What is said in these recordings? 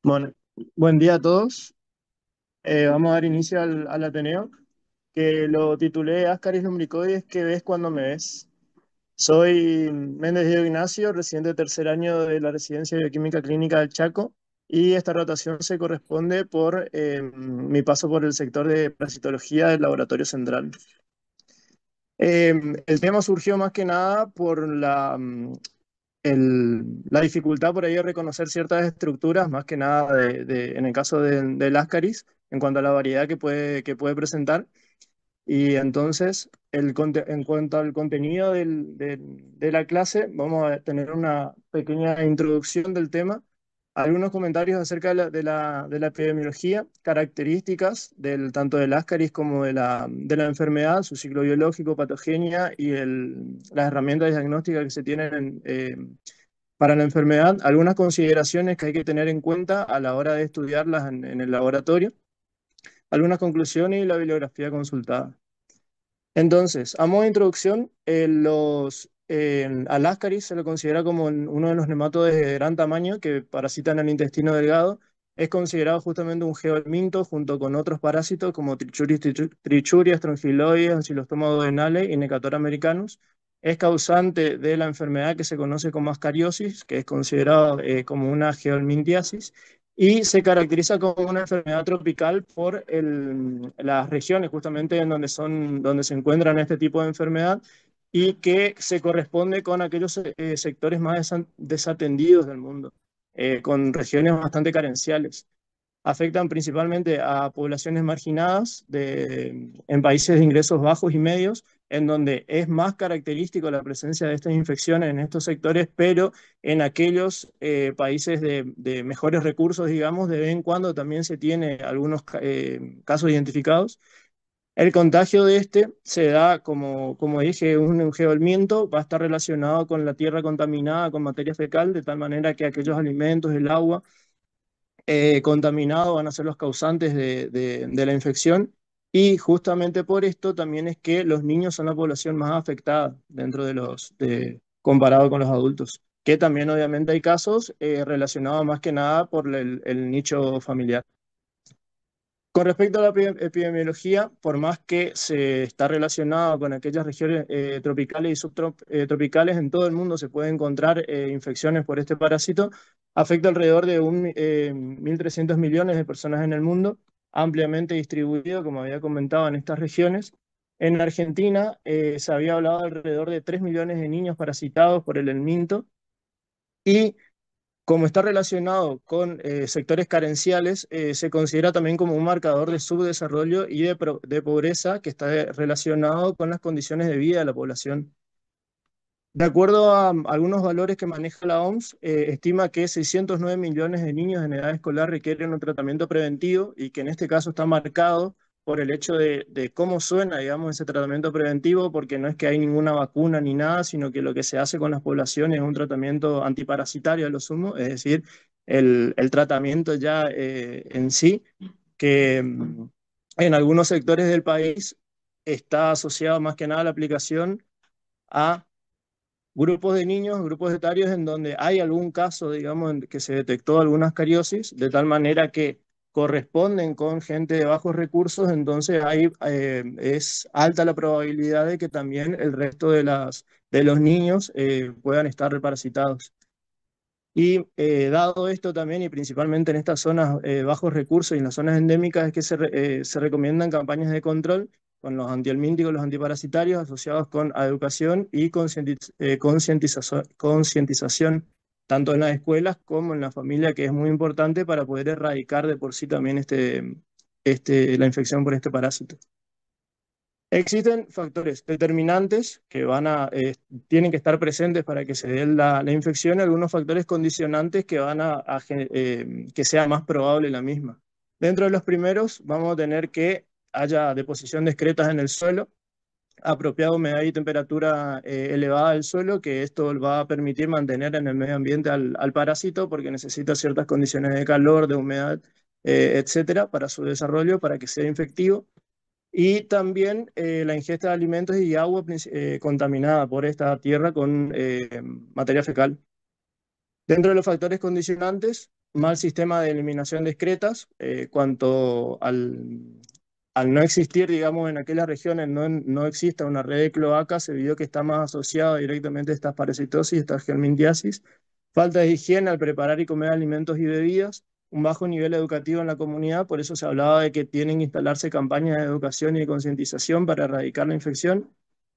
Bueno, buen día a todos. Vamos a dar inicio al Ateneo, que lo titulé Ascaris lumbricoides, ¿qué ves cuando me ves? Soy Méndez Diego Ignacio, residente de tercer año de la Residencia de Bioquímica Clínica del Chaco, y esta rotación se corresponde por mi paso por el sector de parasitología del Laboratorio Central. Eh, el tema surgió más que nada por la dificultad por ahí de reconocer ciertas estructuras, más que nada en el caso del Ascaris, en cuanto a la variedad que puede presentar. Y entonces, en cuanto al contenido de la clase, vamos a tener una pequeña introducción del tema, algunos comentarios acerca de la epidemiología, características tanto del Ascaris como de la enfermedad, su ciclo biológico, patogenia y las herramientas diagnósticas que se tienen para la enfermedad, algunas consideraciones que hay que tener en cuenta a la hora de estudiarlas en el laboratorio, algunas conclusiones y la bibliografía consultada. Entonces, a modo de introducción, al Ascaris se lo considera como uno de los nematodes de gran tamaño que parasitan el intestino delgado. Es considerado justamente un geohelminto junto con otros parásitos como Trichuria, Strongyloides, Ancylostoma duodenale y Necator americanus. Es causante de la enfermedad que se conoce como ascariosis, que es considerado como una geohelmintiasis, y se caracteriza como una enfermedad tropical por las regiones justamente en donde se encuentran este tipo de enfermedad y que se corresponde con aquellos sectores más desatendidos del mundo, con regiones bastante carenciales. Afectan principalmente a poblaciones marginadas en países de ingresos bajos y medios, en donde es más característico la presencia de estas infecciones en estos sectores, pero en aquellos países de mejores recursos, digamos, de vez en cuando también se tiene algunos casos identificados. El contagio de este se da, como dije, un geoelmiento, va a estar relacionado con la tierra contaminada con materia fecal, de tal manera que aquellos alimentos, el agua, contaminados van a ser los causantes de la infección. Y justamente por esto también es que los niños son la población más afectada dentro comparado con los adultos, que también obviamente hay casos relacionados más que nada por el nicho familiar. Con respecto a la epidemiología, por más que se está relacionado con aquellas regiones tropicales y subtropicales, en todo el mundo se puede encontrar infecciones por este parásito. Afecta alrededor de 1.300 millones de personas en el mundo, ampliamente distribuido, como había comentado, en estas regiones. En Argentina se había hablado alrededor de 3 millones de niños parasitados por el helminto y como está relacionado con sectores carenciales, se considera también como un marcador de subdesarrollo y de pobreza que está relacionado con las condiciones de vida de la población. De acuerdo a algunos valores que maneja la OMS, estima que 609 millones de niños en edad escolar requieren un tratamiento preventivo y que en este caso está marcado por el hecho de cómo suena, digamos, ese tratamiento preventivo, porque no es que hay ninguna vacuna ni nada, sino que lo que se hace con las poblaciones es un tratamiento antiparasitario a lo sumo, es decir, el tratamiento ya en sí, que en algunos sectores del país está asociado más que nada a la aplicación a grupos de niños, grupos etarios en donde hay algún caso, digamos, en que se detectó alguna ascariosis, de tal manera que corresponden con gente de bajos recursos, entonces ahí es alta la probabilidad de que también el resto de los niños puedan estar reparasitados. Y dado esto también, y principalmente en estas zonas bajos recursos y en las zonas endémicas, es que se recomiendan campañas de control con los antihelmínticos, los antiparasitarios, asociados con educación y concientización, tanto en las escuelas como en la familia, que es muy importante para poder erradicar de por sí también la infección por este parásito. Existen factores determinantes que tienen que estar presentes para que se dé la infección y algunos factores condicionantes que que sea más probable la misma. Dentro de los primeros, vamos a tener que haya deposición de excretas en el suelo, apropiada humedad y temperatura elevada del suelo, que esto va a permitir mantener en el medio ambiente al parásito porque necesita ciertas condiciones de calor, de humedad, etcétera, para su desarrollo, para que sea infectivo y también la ingesta de alimentos y agua contaminada por esta tierra con materia fecal. Dentro de los factores condicionantes, mal sistema de eliminación de excretas, cuanto al no existir, digamos, en aquellas regiones no exista una red de cloacas, se vio que está más asociado directamente a esta parasitosis, esta helmintiasis, falta de higiene al preparar y comer alimentos y bebidas, un bajo nivel educativo en la comunidad, por eso se hablaba de que tienen que instalarse campañas de educación y de concientización para erradicar la infección,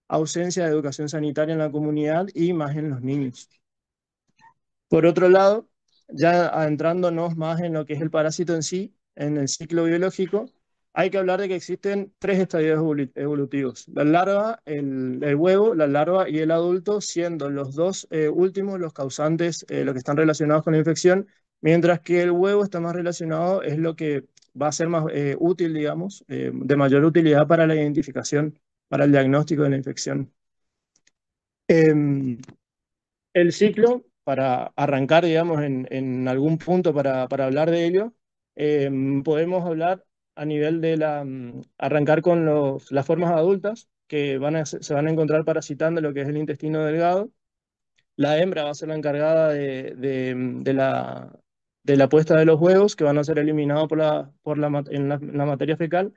ausencia de educación sanitaria en la comunidad y más en los niños. Por otro lado, ya adentrándonos más en lo que es el parásito en sí, en el ciclo biológico, hay que hablar de que existen tres estadios evolutivos: la larva, el huevo, la larva y el adulto, siendo los dos últimos los causantes, los que están relacionados con la infección, mientras que el huevo está más relacionado, es lo que va a ser más útil, digamos, de mayor utilidad para la identificación, para el diagnóstico de la infección. Em, el ciclo, para arrancar, digamos, en algún punto para hablar de ello, podemos hablar a nivel de arrancar con las formas adultas que se van a encontrar parasitando lo que es el intestino delgado. La hembra va a ser la encargada de la puesta de los huevos que van a ser eliminados en la materia fecal.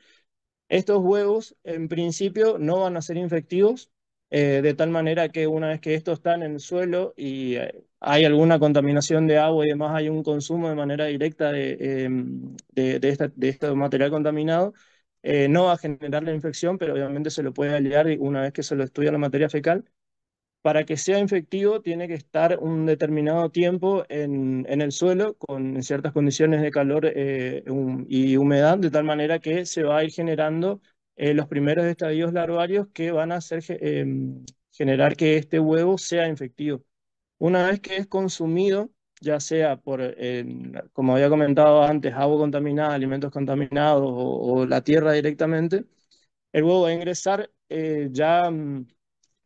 Estos huevos, en principio, no van a ser infectivos, de tal manera que una vez que estos están en el suelo y hay alguna contaminación de agua y demás, hay un consumo de manera directa de este material contaminado, no va a generar la infección, pero obviamente se lo puede aliar una vez que se lo estudia la materia fecal. Para que sea infectivo, tiene que estar un determinado tiempo en el suelo con ciertas condiciones de calor y humedad, de tal manera que se va a ir generando los primeros estadios larvarios que van a generar que este huevo sea infectivo. Una vez que es consumido, ya sea por, como había comentado antes, agua contaminada, alimentos contaminados o la tierra directamente, el huevo va a ingresar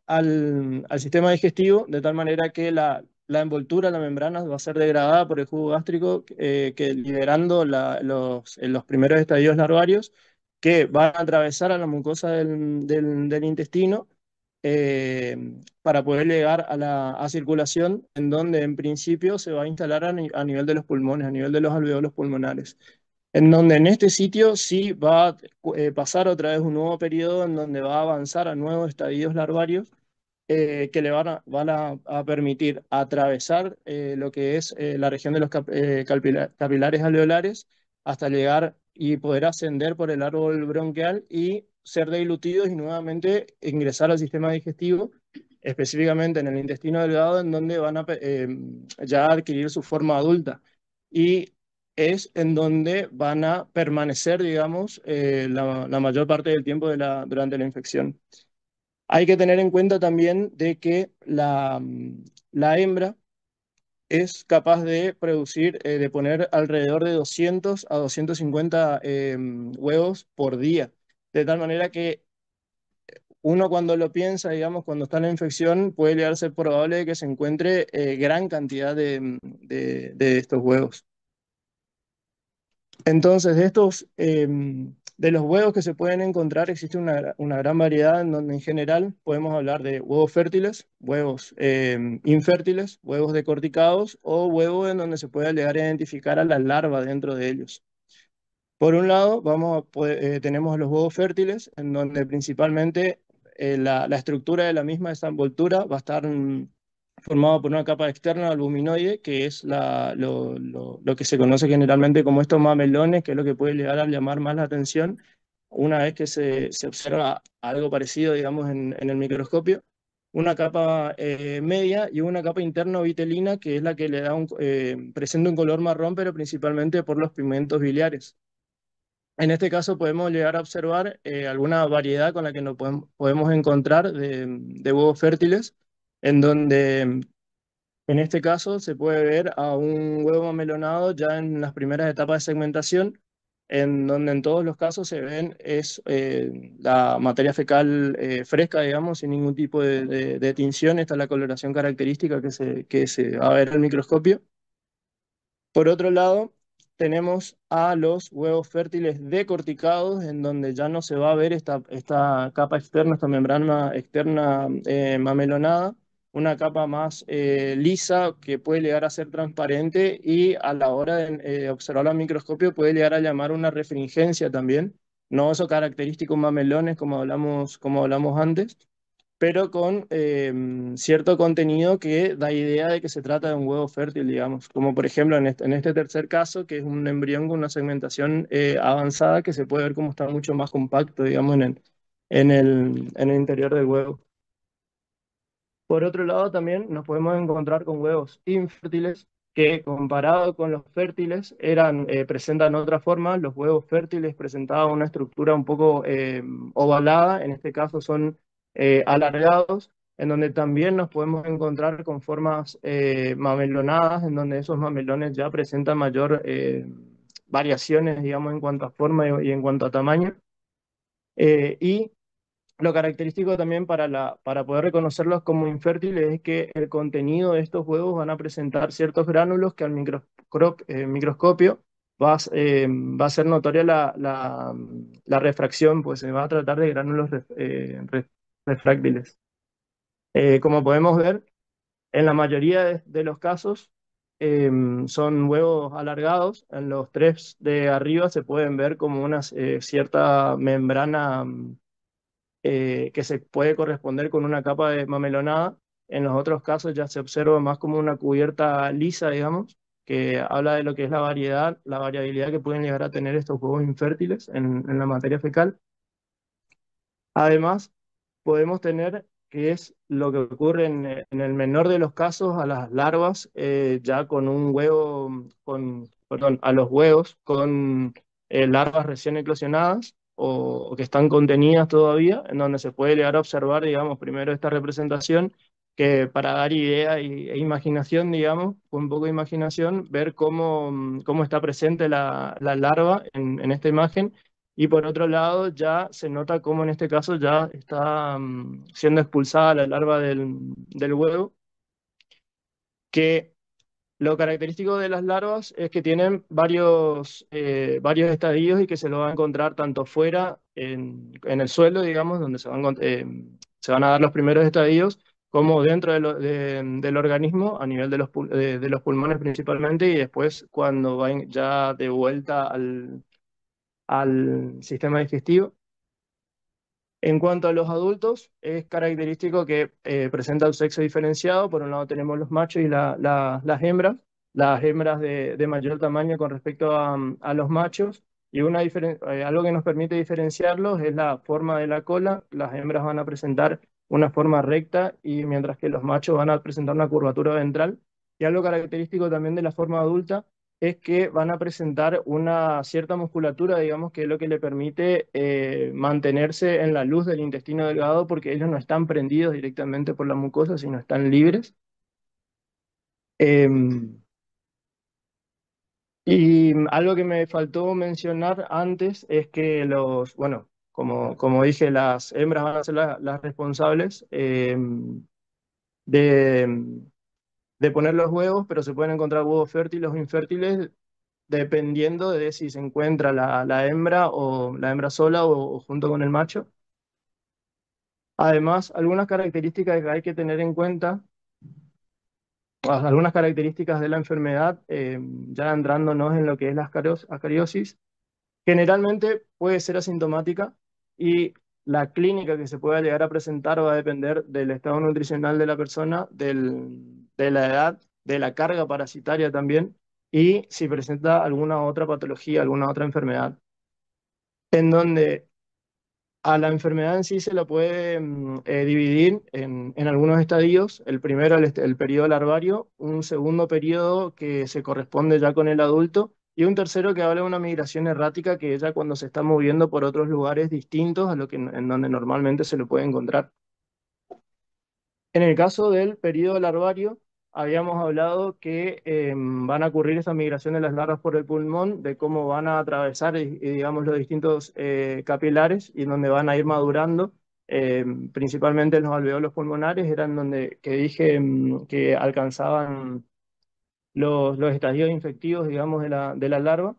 al sistema digestivo, de tal manera que la envoltura, la membrana, va a ser degradada por el jugo gástrico, que liberando los primeros estadios larvarios que van a atravesar a la mucosa del intestino, eh, para poder llegar a circulación, en donde en principio se va a instalar a nivel de los pulmones, a nivel de los alveolos pulmonares, en donde en este sitio sí va a pasar otra vez un nuevo periodo en donde va a avanzar a nuevos estadios larvarios, que le a permitir atravesar lo que es la región de los capilares alveolares hasta llegar y poder ascender por el árbol bronquial y ser deglutidos y nuevamente ingresar al sistema digestivo, específicamente en el intestino delgado, en donde van a ya adquirir su forma adulta. Y es en donde van a permanecer, digamos, la mayor parte del tiempo durante la infección. Hay que tener en cuenta también de que la hembra es capaz de producir, de poner alrededor de 200 a 250 huevos por día. De tal manera que uno, cuando lo piensa, digamos, cuando está en la infección, puede llegar a ser probable de que se encuentre gran cantidad de estos huevos. Entonces, de los huevos que se pueden encontrar, existe una gran variedad, en donde en general podemos hablar de huevos fértiles, huevos infértiles, huevos decorticados o huevos en donde se puede llegar a identificar a la larva dentro de ellos. Por un lado, tenemos los huevos fértiles, en donde principalmente la estructura de la misma, esta envoltura, va a estar formado por una capa externa albuminoide, que es lo que se conoce generalmente como estos mamelones, que es lo que puede llegar a llamar más la atención una vez que se observa algo parecido, digamos, en el microscopio. Una capa media y una capa interna vitelina, que es la que le da presenta un color marrón, pero principalmente por los pigmentos biliares. En este caso podemos llegar a observar alguna variedad con la que nos podemos encontrar de huevos fértiles, en donde en este caso se puede ver a un huevo amelonado ya en las primeras etapas de segmentación, en donde en todos los casos se ven la materia fecal fresca, digamos, sin ningún tipo de tinción. Esta es la coloración característica que se va a ver en el microscopio. Por otro lado, tenemos a los huevos fértiles decorticados, en donde ya no se va a ver esta capa externa, esta membrana externa mamelonada, una capa más lisa que puede llegar a ser transparente y a la hora de observarlo al microscopio puede llegar a llamar una refringencia también. No esos característicos mamelones como hablamos antes, pero con cierto contenido que da idea de que se trata de un huevo fértil, digamos, como por ejemplo en este tercer caso, que es un embrión con una segmentación avanzada que se puede ver cómo está mucho más compacto, digamos, en el interior del huevo. Por otro lado, también nos podemos encontrar con huevos infértiles que comparado con los fértiles presentan otra forma. Los huevos fértiles presentaban una estructura un poco ovalada, en este caso son alargados, en donde también nos podemos encontrar con formas mamelonadas, en donde esos mamelones ya presentan mayor variaciones, digamos, en cuanto a forma y en cuanto a tamaño. Y lo característico también para poder reconocerlos como infértiles es que el contenido de estos huevos van a presentar ciertos gránulos que al microscopio va a ser notoria la refracción, pues se va a tratar de gránulos refráctiles. Como podemos ver, en la mayoría de los casos son huevos alargados. En los tres de arriba se pueden ver como una cierta membrana que se puede corresponder con una capa de mamelonada. En los otros casos ya se observa más como una cubierta lisa, digamos, que habla de lo que es la variabilidad que pueden llegar a tener estos huevos infértiles en la materia fecal. Además, podemos tener, que es lo que ocurre en el menor de los casos, a las larvas, ya con un huevo, perdón, a los huevos con larvas recién eclosionadas o que están contenidas todavía, en donde se puede llegar a observar, digamos, primero esta representación, que para dar idea e imaginación, digamos, con un poco de imaginación, ver cómo está presente la larva en esta imagen y por otro lado, ya se nota cómo en este caso ya está siendo expulsada la larva del huevo, que lo característico de las larvas es que tienen varios estadios y que se lo va a encontrar tanto fuera en el suelo, digamos, donde se van a dar los primeros estadios, como dentro del organismo, a nivel de los pulmones principalmente, y después cuando van ya de vuelta al sistema digestivo. En cuanto a los adultos, es característico que presenta un sexo diferenciado. Por un lado tenemos los machos y las hembras de mayor tamaño con respecto a los machos. Y algo que nos permite diferenciarlos es la forma de la cola. Las hembras van a presentar una forma recta y mientras que los machos van a presentar una curvatura ventral. Y algo característico también de la forma adulta es que van a presentar una cierta musculatura, digamos, que es lo que le permite mantenerse en la luz del intestino delgado porque ellos no están prendidos directamente por la mucosa, sino están libres. Em, y algo que me faltó mencionar antes es que bueno, como dije, las hembras van a ser las responsables de, de poner los huevos, pero se pueden encontrar huevos fértiles o infértiles dependiendo de si se encuentra la hembra o la hembra sola o junto con el macho. Además, algunas características que hay que tener en cuenta, algunas características de la enfermedad, ya entrándonos en lo que es la ascariosis, generalmente puede ser asintomática y la clínica que se pueda llegar a presentar va a depender del estado nutricional de la persona, de la edad, de la carga parasitaria también y si presenta alguna otra patología, alguna otra enfermedad. En donde a la enfermedad en sí se la puede dividir en algunos estadios. El primero, el periodo larvario, un segundo periodo que se corresponde ya con el adulto, y un tercero que habla de una migración errática que es ya cuando se está moviendo por otros lugares distintos a lo que en donde normalmente se lo puede encontrar. En el caso del periodo larvario, habíamos hablado que van a ocurrir esa migración de las larvas por el pulmón, de cómo van a atravesar, digamos, los distintos capilares y donde van a ir madurando, principalmente en los alveolos pulmonares, eran donde que dije que alcanzaban los estadios infectivos, digamos, de la larva,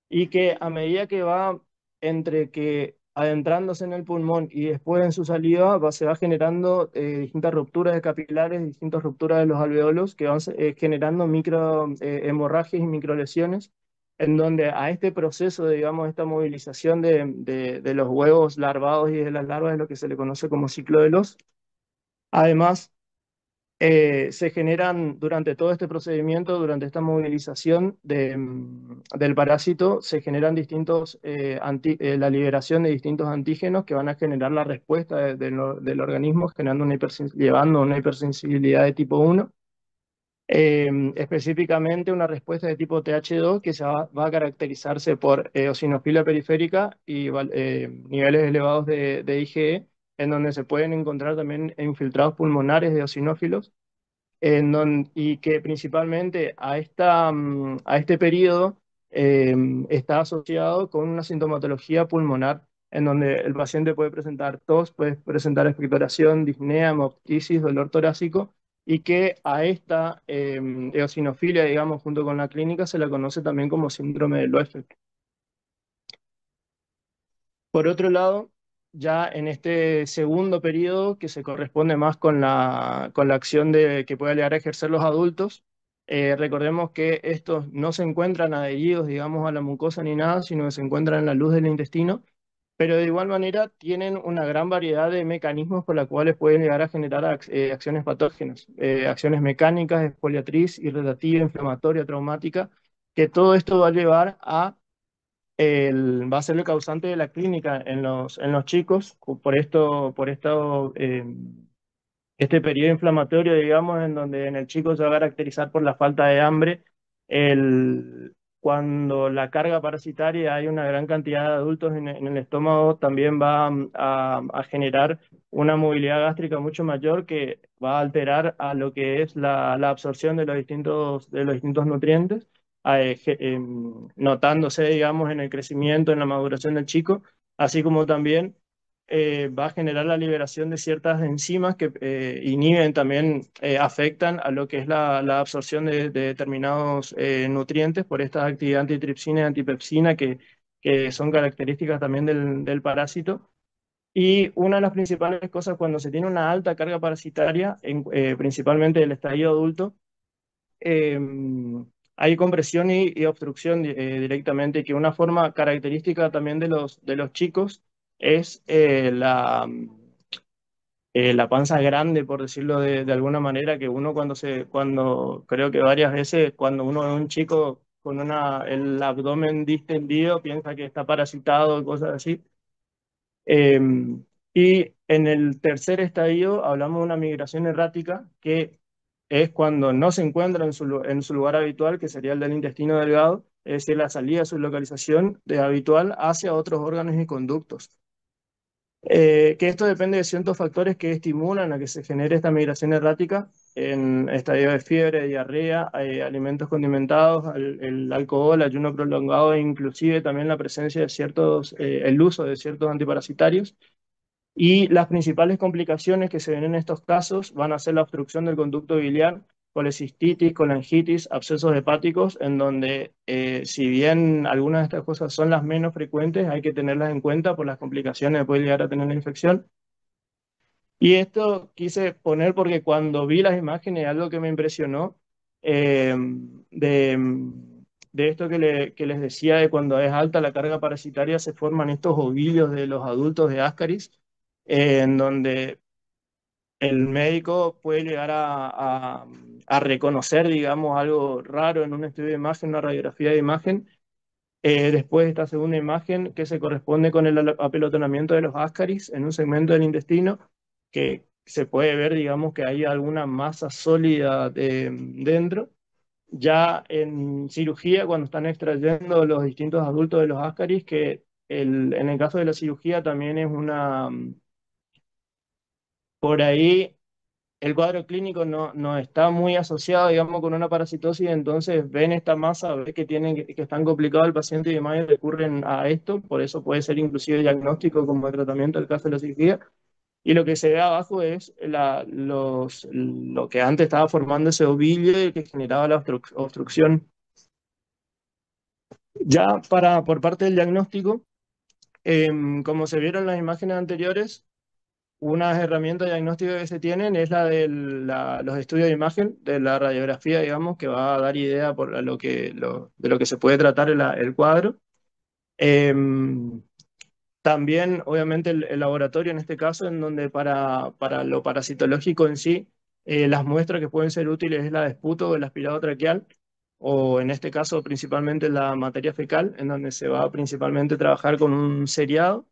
y que a medida que va entre que adentrándose en el pulmón y después en su salida se va generando distintas rupturas de capilares, distintas rupturas de los alveolos que van generando micro hemorragias y microlesiones, en donde a este proceso, digamos, esta movilización de los huevos larvados y de las larvas es lo que se le conoce como ciclo de los. Además, se generan durante todo este procedimiento, durante esta movilización del parásito, se generan la liberación de distintos antígenos que van a generar la respuesta del organismo, generando llevando a una hipersensibilidad de tipo 1. Específicamente una respuesta de tipo TH2 que va a caracterizarse por eosinofilia periférica y niveles elevados de IgE, en donde se pueden encontrar también infiltrados pulmonares de eosinófilos y que principalmente a este periodo eh, está asociado con una sintomatología pulmonar, en donde el paciente puede presentar tos, puede presentar expectoración, disnea, hemoptisis, dolor torácico, y que a esta eosinofilia, digamos, junto con la clínica, se la conoce también como síndrome de Loeffler. Por otro lado, ya en este segundo periodo, que se corresponde más con la acción que puede llegar a ejercer los adultos, recordemos que estos no se encuentran adheridos, digamos, a la mucosa ni nada, sino que se encuentran en la luz del intestino, pero de igual manera tienen una gran variedad de mecanismos por los cuales pueden llegar a generar acciones patógenas, acciones mecánicas, exfoliatriz, irritativa, inflamatoria, traumática, que todo esto va a llevar va a ser el causante de la clínica en los chicos, este periodo inflamatorio, digamos, en donde en el chico se va a caracterizar por la falta de hambre. Cuando la carga parasitaria, hay una gran cantidad de adultos en el estómago, también va a generar una movilidad gástrica mucho mayor que va a alterar a lo que es la absorción de los distintos nutrientes, notándose, digamos, en el crecimiento, en la maduración del chico, así como también va a generar la liberación de ciertas enzimas que inhiben también, afectan a lo que es la absorción de determinados nutrientes por esta actividad antitripsina y antipepsina que son características también del parásito. Y una de las principales cosas cuando se tiene una alta carga parasitaria, principalmente del estadio adulto, eh, hay compresión y obstrucción directamente, que una forma característica también de los chicos es la panza grande, por decirlo de alguna manera, que uno cuando creo que varias veces cuando uno es un chico con el abdomen distendido piensa que está parasitado, cosas así. Eh, y en el tercer estadio hablamos de una migración errática, que es cuando no se encuentra en su lugar habitual, que sería el del intestino delgado, es decir, la salida de su localización de habitual hacia otros órganos y conductos. Que esto depende de ciertos factores que estimulan a que se genere esta migración errática en estadio de fiebre, diarrea, alimentos condimentados, el alcohol, ayuno prolongado e inclusive también la presencia de el uso de ciertos antiparasitarios. Y las principales complicaciones que se ven en estos casos van a ser la obstrucción del conducto biliar, colecistitis, colangitis, abscesos hepáticos, en donde si bien algunas de estas cosas son las menos frecuentes, hay que tenerlas en cuenta por las complicaciones que puede llegar a tener la infección. Y esto quise poner porque cuando vi las imágenes, algo que me impresionó, eh, de, de esto que les decía, de cuando es alta la carga parasitaria, se forman estos ovillos de los adultos de Ascaris, en donde el médico puede llegar a reconocer, digamos, algo raro en un estudio de imagen, una radiografía de imagen. Después esta segunda imagen que se corresponde con el apelotonamiento de los ascaris en un segmento del intestino, que se puede ver, digamos, que hay alguna masa sólida dentro. Ya en cirugía, cuando están extrayendo los distintos adultos de los ascaris, en el caso de la cirugía también es por ahí el cuadro clínico no está muy asociado, digamos, con una parasitosis, entonces ven esta masa, ven que están complicados el paciente y demás y recurren a esto, por eso puede ser inclusive diagnóstico como de tratamiento el caso de la cirugía. Y lo que se ve abajo es lo que antes estaba formando ese ovillo y que generaba la obstrucción. Ya por parte del diagnóstico, Como se vieron en las imágenes anteriores, una herramienta diagnóstica que se tienen es la de los estudios de imagen, de la radiografía, digamos, que va a dar idea por de lo que se puede tratar el cuadro. Em, También, obviamente, el laboratorio en este caso, en donde para lo parasitológico en sí, las muestras que pueden ser útiles es la de esputo o el aspirado traqueal, o en este caso principalmente la materia fecal, en donde se va principalmente a trabajar con un seriado.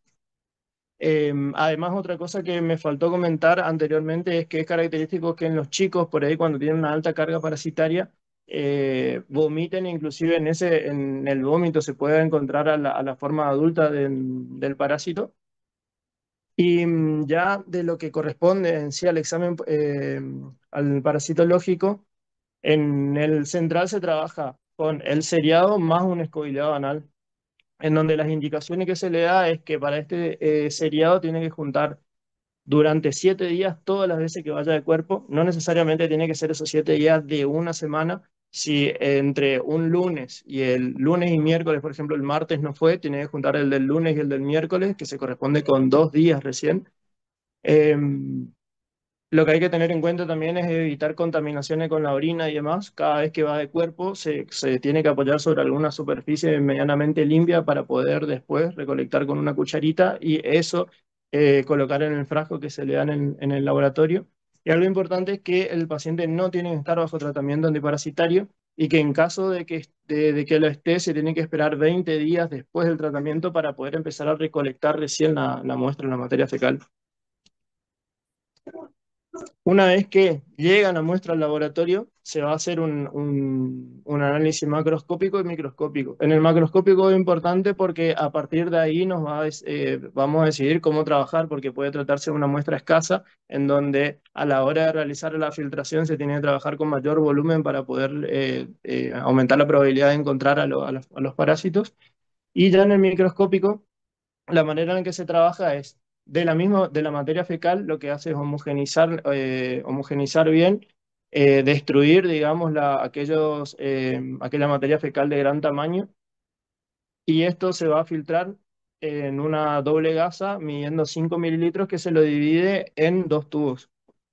Además, otra cosa que me faltó comentar anteriormente es que es característico que en los chicos, por ahí cuando tienen una alta carga parasitaria, vomiten, inclusive en el vómito se puede encontrar a la forma adulta del parásito. Y ya de lo que corresponde en sí al examen, al parasitológico, en el central se trabaja con el seriado más un escobillado anal, en donde las indicaciones que se le da es que para este seriado tiene que juntar durante 7 días todas las veces que vaya de cuerpo. No necesariamente tiene que ser esos 7 días de una semana. Si entre un lunes y el lunes y miércoles, por ejemplo, el martes no fue, tiene que juntar el del lunes y el del miércoles, que se corresponde con 2 días recién. Em, lo que hay que tener en cuenta también es evitar contaminaciones con la orina y demás. Cada vez que va de cuerpo se tiene que apoyar sobre alguna superficie medianamente limpia para poder después recolectar con una cucharita y eso colocar en el frasco que se le dan en el laboratorio. Y algo importante es que el paciente no tiene que estar bajo tratamiento antiparasitario y que en caso de que lo esté, se tiene que esperar 20 días después del tratamiento para poder empezar a recolectar recién la muestra, la materia fecal. Una vez que llega la muestra al laboratorio, se va a hacer un análisis macroscópico y microscópico. En el macroscópico es importante porque a partir de ahí vamos a decidir cómo trabajar, porque puede tratarse de una muestra escasa, en donde a la hora de realizar la filtración se tiene que trabajar con mayor volumen para poder aumentar la probabilidad de encontrar a los parásitos. Y ya en el microscópico la manera en que se trabaja es de la materia fecal, lo que hace es homogenizar bien, destruir, digamos, aquella materia fecal de gran tamaño, y esto se va a filtrar en una doble gasa midiendo 5 mililitros que se lo divide en dos tubos.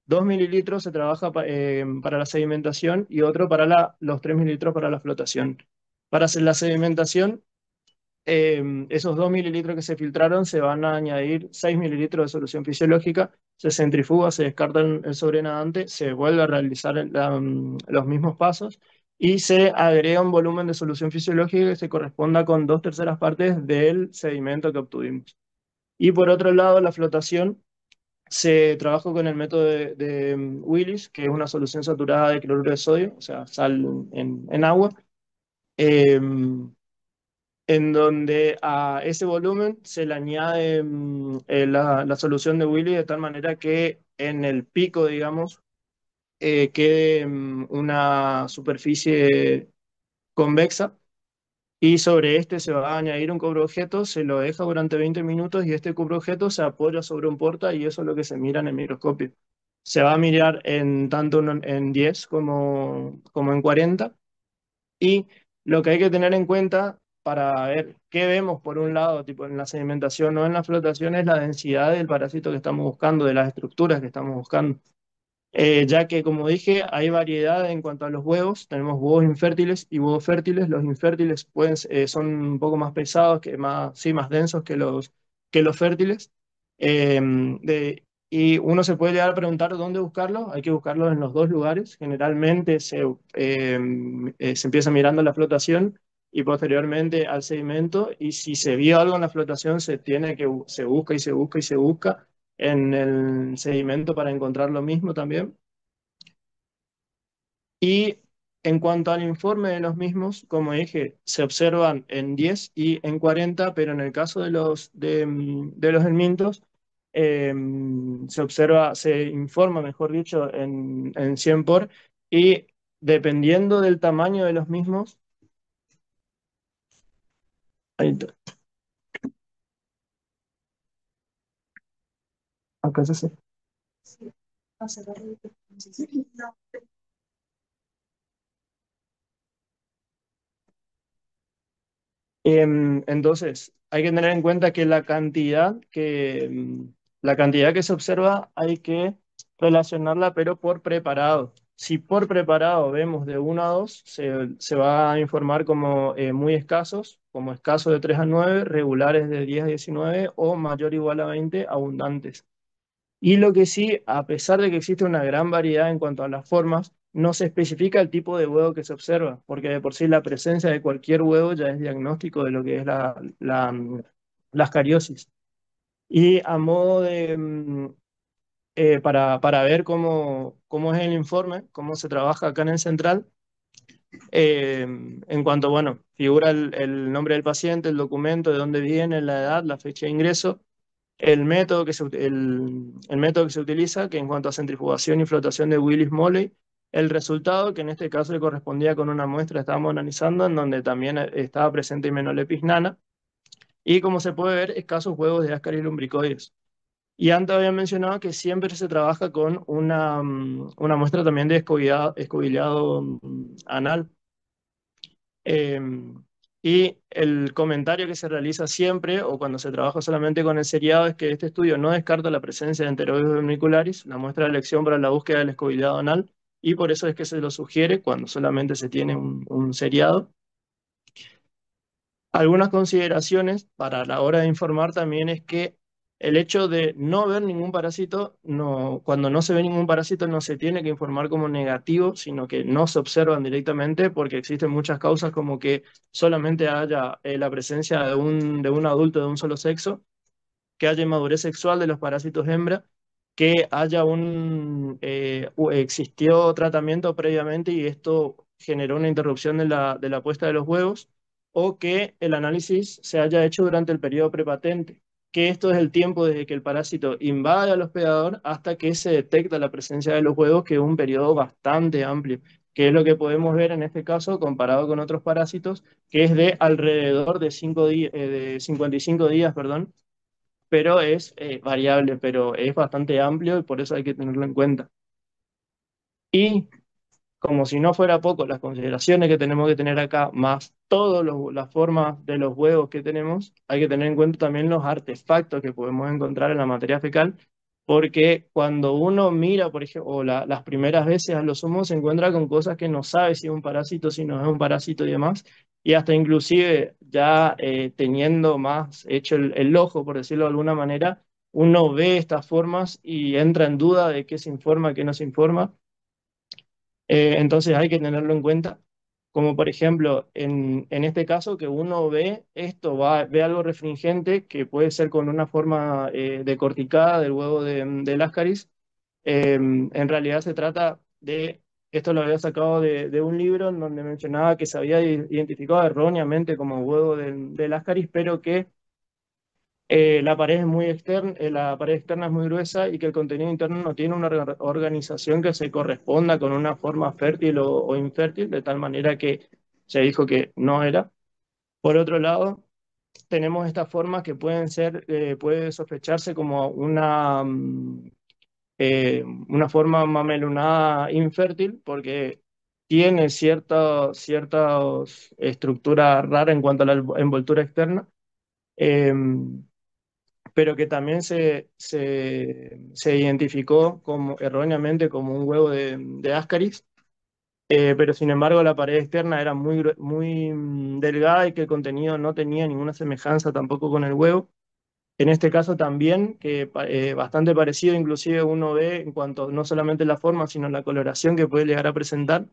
2 mililitros se trabaja para la sedimentación y otro para los 3 mililitros para la flotación. Para hacer la sedimentación, esos 2 mililitros que se filtraron se van a añadir 6 mililitros de solución fisiológica, se centrifuga, se descarta el sobrenadante, se vuelve a realizar los mismos pasos y se agrega un volumen de solución fisiológica que se corresponda con 2/3 partes del sedimento que obtuvimos. Y por otro lado, la flotación se trabaja con el método de Willis, que es una solución saturada de cloruro de sodio, o sea, sal en agua. Em, en donde a ese volumen se le añade la solución de Willy de tal manera que en el pico, digamos, quede una superficie convexa y sobre este se va a añadir un cubreobjeto, se lo deja durante 20 minutos y este cubreobjeto se apoya sobre un porta y eso es lo que se mira en el microscopio. Se va a mirar tanto en 10 como en 40. Y lo que hay que tener en cuenta para ver qué vemos por un lado, tipo en la sedimentación o en la flotación, es la densidad del parásito que estamos buscando, de las estructuras que estamos buscando. Ya que, como dije, hay variedad en cuanto a los huevos. Tenemos huevos infértiles y huevos fértiles. Los infértiles son un poco más pesados, sí, más densos que los fértiles. Eh, y uno se puede llegar a preguntar dónde buscarlos. Hay que buscarlos en los dos lugares. Generalmente se empieza mirando la flotación y posteriormente al sedimento. Y si se vio algo en la flotación, se busca y se busca y se busca en el sedimento para encontrar lo mismo también. Y en cuanto al informe de los mismos, como dije, se observan en 10 y en 40, pero en el caso de los helmintos, se informa, mejor dicho, en 100 por, y dependiendo del tamaño de los mismos, ahí está, acá se hace. Entonces, hay que tener en cuenta que la cantidad que se observa hay que relacionarla, pero por preparado. Si por preparado vemos de 1 a 2, se va a informar como muy escasos, como escasos de 3 a 9, regulares de 10 a 19 o mayor o igual a 20, abundantes. Y lo que sí, a pesar de que existe una gran variedad en cuanto a las formas, no se especifica el tipo de huevo que se observa, porque de por sí la presencia de cualquier huevo ya es diagnóstico de lo que es la ascariosis. Y a modo de, para ver cómo es el informe, cómo se trabaja acá en el central, en cuanto, bueno, figura el nombre del paciente, el documento, de dónde viene, la edad, la fecha de ingreso, el método que se utiliza, que en cuanto a centrifugación y flotación de Willis-Moley, el resultado, que en este caso le correspondía con una muestra que estábamos analizando, en donde también estaba presente Hymenopeltis nana, y como se puede ver, escasos huevos de Ascaris lumbricoides. Y antes había mencionado que siempre se trabaja con una muestra también de escobillado anal. Eh, y el comentario que se realiza siempre, o cuando se trabaja solamente con el seriado, es que este estudio no descarta la presencia de enteroides vermicularis, la muestra de elección para la búsqueda del escobillado anal, y por eso es que se lo sugiere cuando solamente se tiene un seriado. Algunas consideraciones para la hora de informar también es que el hecho de no ver ningún parásito, no, cuando no se ve ningún parásito no se tiene que informar como negativo, sino que no se observan directamente porque existen muchas causas como que solamente haya la presencia de un adulto de un solo sexo, que haya inmadurez sexual de los parásitos hembra, que haya existió tratamiento previamente y esto generó una interrupción de la puesta de los huevos, o que el análisis se haya hecho durante el periodo prepatente, que esto es el tiempo desde que el parásito invade al hospedador hasta que se detecta la presencia de los huevos, que es un periodo bastante amplio, que es lo que podemos ver en este caso comparado con otros parásitos, que es de alrededor de 55 días, perdón, pero es variable, pero es bastante amplio y por eso hay que tenerlo en cuenta. Y como si no fuera poco, las consideraciones que tenemos que tener acá, más todas las formas de los huevos que tenemos, hay que tener en cuenta también los artefactos que podemos encontrar en la materia fecal, porque cuando uno mira, por ejemplo, o las primeras veces a lo sumo se encuentra con cosas que no sabe si es un parásito, si no es un parásito y demás, y hasta inclusive ya teniendo más hecho el ojo, por decirlo de alguna manera, uno ve estas formas y entra en duda de qué se informa, qué no se informa. Entonces hay que tenerlo en cuenta, como por ejemplo en este caso que uno ve esto, ve algo refringente que puede ser con una forma decorticada del huevo del Ascaris. En realidad se trata esto lo había sacado de un libro en donde mencionaba que se había identificado erróneamente como huevo del Ascaris, pero que la pared es muy externa, la pared externa es muy gruesa y que el contenido interno no tiene una organización que se corresponda con una forma fértil o infértil, de tal manera que se dijo que no era. Por otro lado, tenemos estas formas que puede sospecharse como una forma mamelunada infértil, porque tiene cierta estructura rara en cuanto a la envoltura externa. Pero que también se identificó erróneamente como un huevo de Ascaris, pero sin embargo la pared externa era muy delgada y que el contenido no tenía ninguna semejanza tampoco con el huevo. En este caso también, que bastante parecido, inclusive uno ve en cuanto no solamente la forma, sino la coloración que puede llegar a presentar.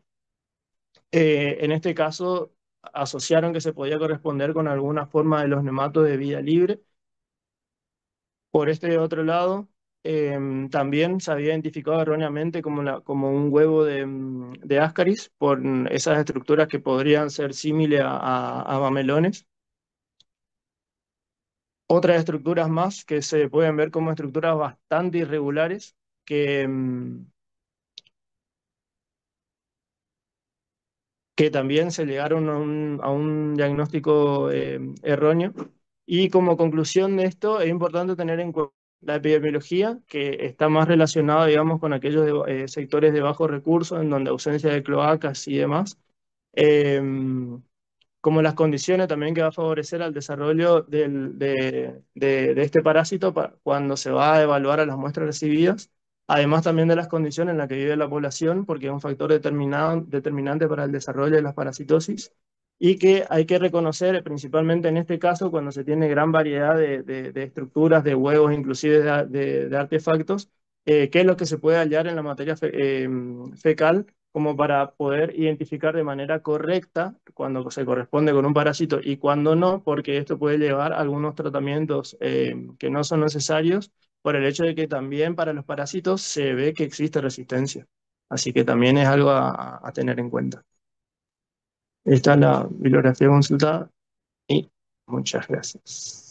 En este caso asociaron que se podía corresponder con alguna forma de los nematos de vida libre. Por este otro lado, también se había identificado erróneamente como un huevo de Ascaris por esas estructuras que podrían ser similares a mamelones. Otras estructuras más que se pueden ver como estructuras bastante irregulares que también se llegaron a un diagnóstico erróneo. Y como conclusión de esto, es importante tener en cuenta la epidemiología, que está más relacionada, digamos, con aquellos sectores de bajos recursos, en donde ausencia de cloacas y demás, eh, como las condiciones también que va a favorecer al desarrollo de este parásito cuando se va a evaluar a las muestras recibidas, además también de las condiciones en las que vive la población, porque es un factor determinante para el desarrollo de las parasitosis, y que hay que reconocer, principalmente en este caso, cuando se tiene gran variedad de estructuras, de huevos, inclusive de artefactos, qué es lo que se puede hallar en la materia fecal como para poder identificar de manera correcta cuando se corresponde con un parásito y cuando no, porque esto puede llevar a algunos tratamientos que no son necesarios por el hecho de que también para los parásitos se ve que existe resistencia. Así que también es algo a tener en cuenta. Esta es la bibliografía consultada y muchas gracias.